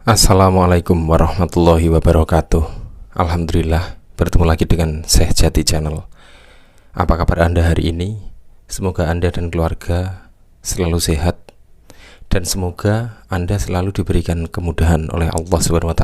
Assalamualaikum warahmatullahi wabarakatuh. Alhamdulillah, bertemu lagi dengan Syekh Jati Channel. Apa kabar Anda hari ini? Semoga Anda dan keluarga selalu sehat, dan semoga Anda selalu diberikan kemudahan oleh Allah SWT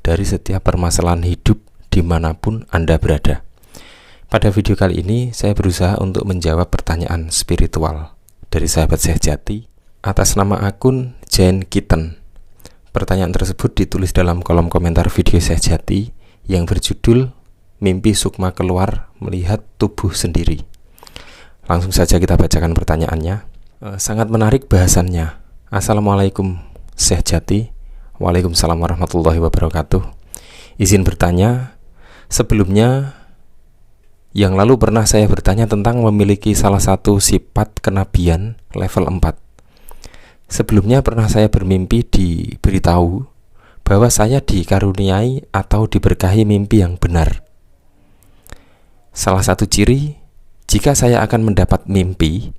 dari setiap permasalahan hidup dimanapun Anda berada. Pada video kali ini, saya berusaha untuk menjawab pertanyaan spiritual dari sahabat Syekh Jati atas nama akun Jane Kitten. Pertanyaan tersebut ditulis dalam kolom komentar video Syekh Jati yang berjudul Mimpi Sukma Keluar Melihat Tubuh Sendiri. Langsung saja kita bacakan pertanyaannya. Sangat menarik bahasannya. Assalamualaikum Syekh Jati. Waalaikumsalam warahmatullahi wabarakatuh. Izin bertanya, sebelumnya yang lalu pernah saya bertanya tentang memiliki salah satu sifat kenabian level 4. Sebelumnya pernah saya bermimpi diberitahu bahwa saya dikaruniai atau diberkahi mimpi yang benar. Salah satu ciri jika saya akan mendapat mimpi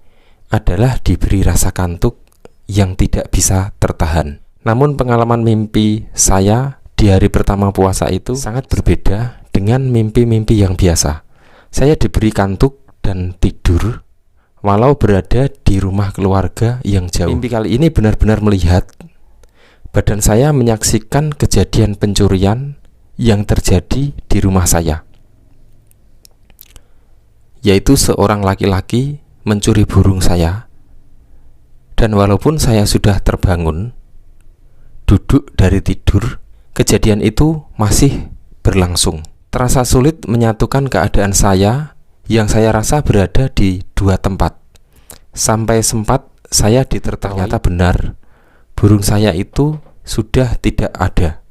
adalah diberi rasa kantuk yang tidak bisa tertahan. Namun pengalaman mimpi saya di hari pertama puasa itu sangat berbeda dengan mimpi-mimpi yang biasa. Saya diberi kantuk dan tidur walau berada di rumah keluarga yang jauh. Mimpi kali ini benar-benar melihat badan saya menyaksikan kejadian pencurian yang terjadi di rumah saya, yaitu seorang laki-laki mencuri burung saya. Dan walaupun saya sudah terbangun, duduk dari tidur, kejadian itu masih berlangsung. Terasa sulit menyatukan keadaan saya yang saya rasa berada di dua tempat. Sampai sempat saya ternyata benar burung saya itu sudah tidak ada.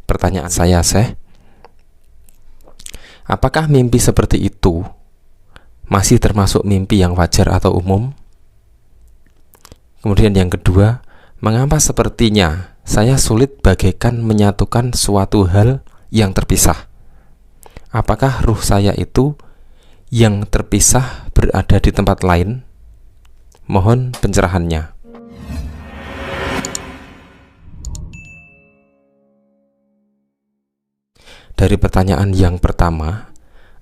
Pertanyaan saya, Syekh, apakah mimpi seperti itu masih termasuk mimpi yang wajar atau umum? Kemudian yang kedua, mengapa sepertinya saya sulit bagaikan menyatukan suatu hal yang terpisah? Apakah ruh saya itu yang terpisah berada di tempat lain? Mohon pencerahannya. Dari pertanyaan yang pertama,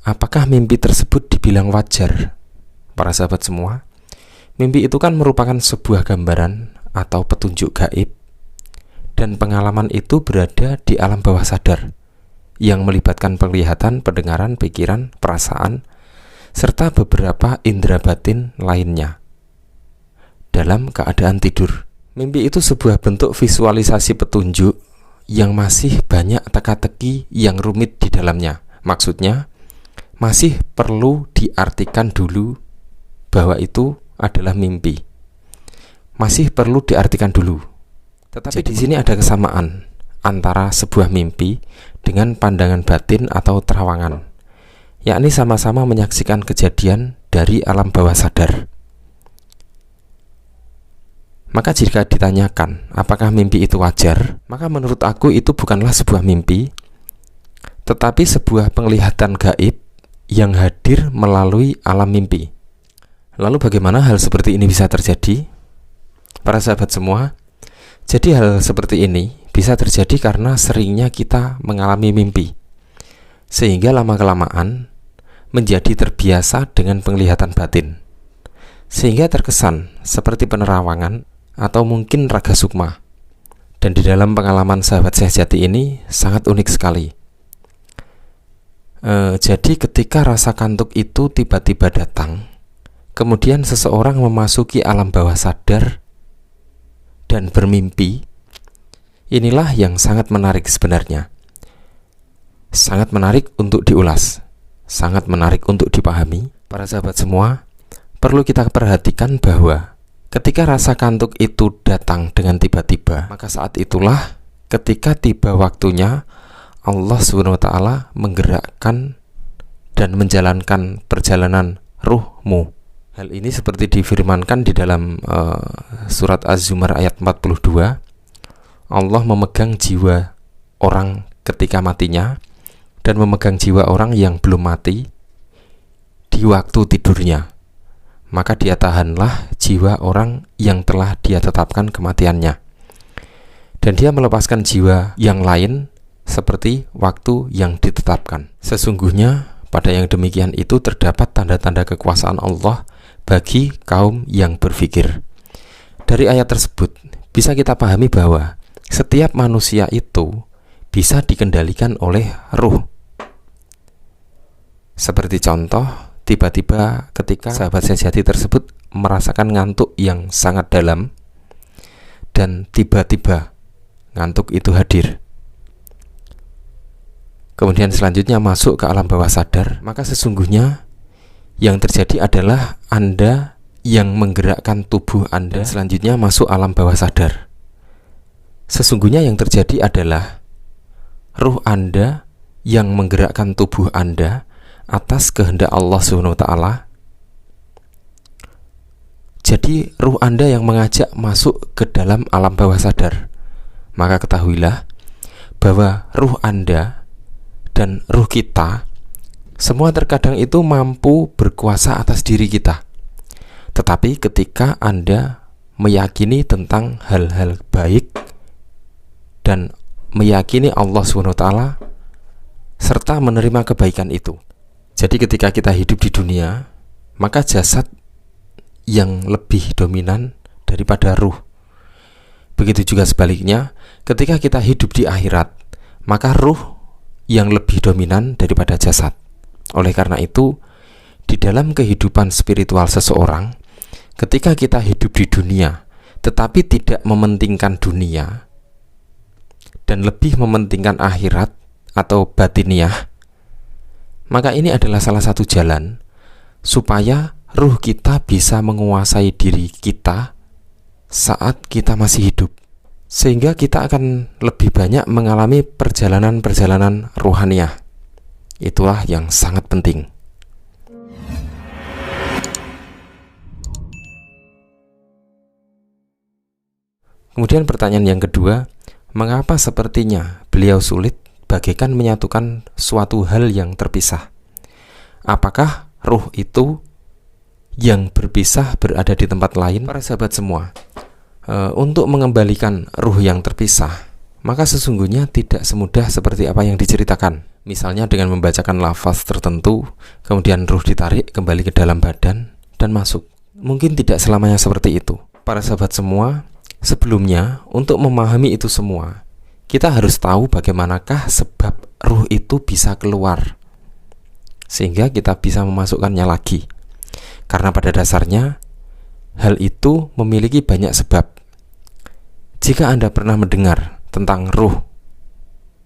apakah mimpi tersebut dibilang wajar? Para sahabat semua, mimpi itu kan merupakan sebuah gambaran atau petunjuk gaib, dan pengalaman itu berada di alam bawah sadar yang melibatkan penglihatan, pendengaran, pikiran, perasaan, serta beberapa indera batin lainnya dalam keadaan tidur. Mimpi itu sebuah bentuk visualisasi petunjuk yang masih banyak teka-teki yang rumit di dalamnya. Maksudnya, masih perlu diartikan dulu bahwa itu adalah mimpi. Masih perlu diartikan dulu. Tetapi di sini ada kesamaan antara sebuah mimpi dengan pandangan batin atau terawangan, yakni sama-sama menyaksikan kejadian dari alam bawah sadar. Maka jika ditanyakan apakah mimpi itu wajar, maka menurut aku itu bukanlah sebuah mimpi, tetapi sebuah penglihatan gaib yang hadir melalui alam mimpi. Lalu bagaimana hal seperti ini bisa terjadi? Para sahabat semua, jadi hal seperti ini bisa terjadi karena seringnya kita mengalami mimpi, sehingga lama-kelamaan menjadi terbiasa dengan penglihatan batin, sehingga terkesan seperti penerawangan atau mungkin raga sukma. Dan di dalam pengalaman sahabat Syekh Jati ini sangat unik sekali. Jadi ketika rasa kantuk itu tiba-tiba datang, kemudian seseorang memasuki alam bawah sadar dan bermimpi, inilah yang sangat menarik sebenarnya. Sangat menarik untuk diulas, sangat menarik untuk dipahami. Para sahabat semua, perlu kita perhatikan bahwa ketika rasa kantuk itu datang dengan tiba-tiba, maka saat itulah ketika tiba waktunya Allah SWT menggerakkan dan menjalankan perjalanan ruhmu. Hal ini seperti difirmankan di dalam surat Az-Zumar ayat 42. Allah memegang jiwa orang ketika matinya dan memegang jiwa orang yang belum mati di waktu tidurnya. Maka dia tahanlah jiwa orang yang telah dia tetapkan kematiannya. dan dia melepaskan jiwa yang lain seperti waktu yang ditetapkan. Sesungguhnya pada yang demikian itu terdapat tanda-tanda kekuasaan Allah bagi kaum yang berpikir. Dari ayat tersebut bisa kita pahami bahwa setiap manusia itu bisa dikendalikan oleh ruh. Seperti contoh, tiba-tiba ketika sahabat sejati tersebut merasakan ngantuk yang sangat dalam, dan tiba-tiba ngantuk itu hadir, kemudian selanjutnya masuk ke alam bawah sadar, maka sesungguhnya yang terjadi adalah Anda yang menggerakkan tubuh Anda selanjutnya masuk alam bawah sadar. Sesungguhnya yang terjadi adalah ruh Anda yang menggerakkan tubuh Anda atas kehendak Allah SWT. Jadi ruh Anda yang mengajak masuk ke dalam alam bawah sadar. Maka ketahuilah bahwa ruh Anda dan ruh kita semua terkadang itu mampu berkuasa atas diri kita. Tetapi ketika Anda meyakini tentang hal-hal baik dan meyakini Allah SWT serta menerima kebaikan itu. Jadi ketika kita hidup di dunia, maka jasad yang lebih dominan daripada ruh. Begitu juga sebaliknya, ketika kita hidup di akhirat, maka ruh yang lebih dominan daripada jasad. Oleh karena itu, di dalam kehidupan spiritual seseorang, ketika kita hidup di dunia tetapi tidak mementingkan dunia dan lebih mementingkan akhirat atau batiniah, maka ini adalah salah satu jalan supaya ruh kita bisa menguasai diri kita saat kita masih hidup, sehingga kita akan lebih banyak mengalami perjalanan-perjalanan ruhaniah. Itulah yang sangat penting. Kemudian pertanyaan yang kedua, mengapa sepertinya beliau sulit bagaikan menyatukan suatu hal yang terpisah? Apakah ruh itu yang berpisah berada di tempat lain? Para sahabat semua, untuk mengembalikan ruh yang terpisah, maka sesungguhnya tidak semudah seperti apa yang diceritakan. Misalnya dengan membacakan lafaz tertentu, kemudian ruh ditarik kembali ke dalam badan dan masuk. Mungkin tidak selamanya seperti itu. Para sahabat semua, sebelumnya untuk memahami itu semua, kita harus tahu bagaimanakah sebab ruh itu bisa keluar, sehingga kita bisa memasukkannya lagi. Karena pada dasarnya hal itu memiliki banyak sebab. Jika Anda pernah mendengar tentang ruh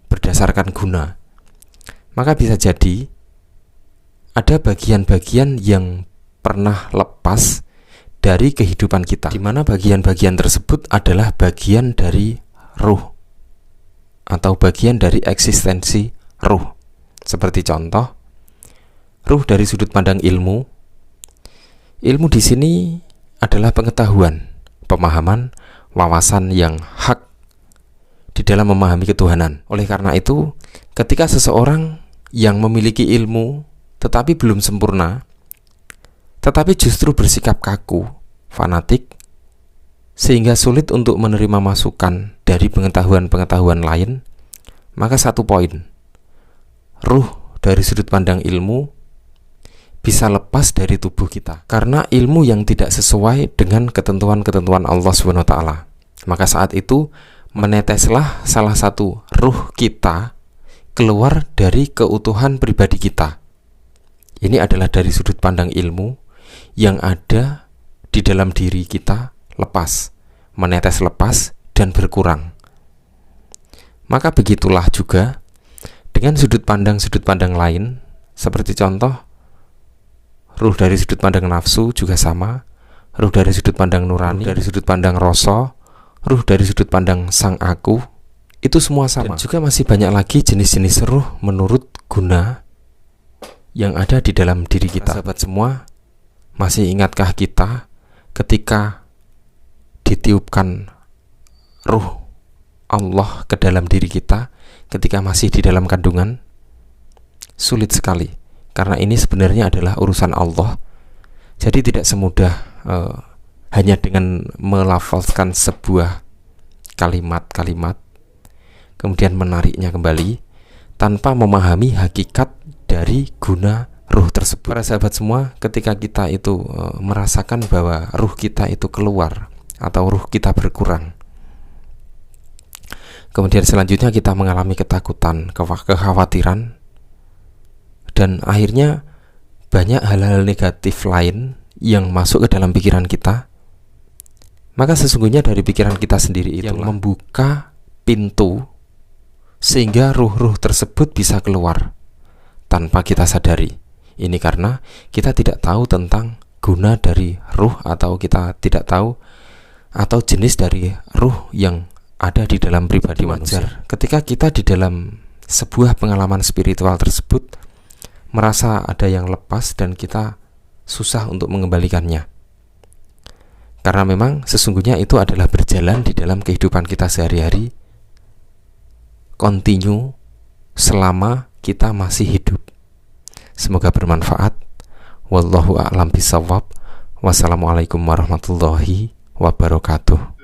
berdasarkan guna, maka bisa jadi ada bagian-bagian yang pernah lepas dari kehidupan kita, di mana bagian-bagian tersebut adalah bagian dari ruh atau bagian dari eksistensi ruh. Seperti contoh, ruh dari sudut pandang ilmu. Ilmu di sini adalah pengetahuan, pemahaman, wawasan yang hak di dalam memahami ketuhanan. Oleh karena itu, ketika seseorang yang memiliki ilmu tetapi belum sempurna, tetapi justru bersikap kaku, fanatik, sehingga sulit untuk menerima masukan dari pengetahuan-pengetahuan lain, maka satu poin, ruh dari sudut pandang ilmu bisa lepas dari tubuh kita karena ilmu yang tidak sesuai dengan ketentuan-ketentuan Allah SWT. Maka saat itu meneteslah salah satu ruh kita keluar dari keutuhan pribadi kita. Ini adalah dari sudut pandang ilmu yang ada di dalam diri kita lepas, menetes lepas dan berkurang. Maka begitulah juga dengan sudut pandang lain, seperti contoh ruh dari sudut pandang nafsu juga sama, ruh dari sudut pandang nurani, ruh dari sudut pandang rasa, ruh dari sudut pandang sang aku, itu semua sama. Dan juga masih banyak lagi jenis-jenis ruh menurut guna yang ada di dalam diri kita. Sahabat semua, masih ingatkah kita ketika ditiupkan ruh Allah ke dalam diri kita ketika masih di dalam kandungan? Sulit sekali, karena ini sebenarnya adalah urusan Allah. Jadi tidak semudah hanya dengan melafalkan sebuah kalimat-kalimat, kemudian menariknya kembali tanpa memahami hakikat dari guna ruh tersebut. Para sahabat semua, ketika kita itu merasakan bahwa ruh kita itu keluar atau ruh kita berkurang, kemudian selanjutnya kita mengalami ketakutan, kekhawatiran, dan akhirnya banyak hal-hal negatif lain yang masuk ke dalam pikiran kita, maka sesungguhnya dari pikiran kita sendiri itu yang membuka pintu sehingga ruh-ruh tersebut bisa keluar tanpa kita sadari. Ini karena kita tidak tahu tentang guna dari ruh, atau kita tidak tahu atau jenis dari ruh yang ada di dalam pribadi manusia. Ketika kita di dalam sebuah pengalaman spiritual tersebut merasa ada yang lepas dan kita susah untuk mengembalikannya, karena memang sesungguhnya itu adalah berjalan di dalam kehidupan kita sehari-hari, continue selama kita masih hidup. Semoga bermanfaat. Wallahu a'lam bishawab. Wassalamualaikum warahmatullahi wabarakatuh.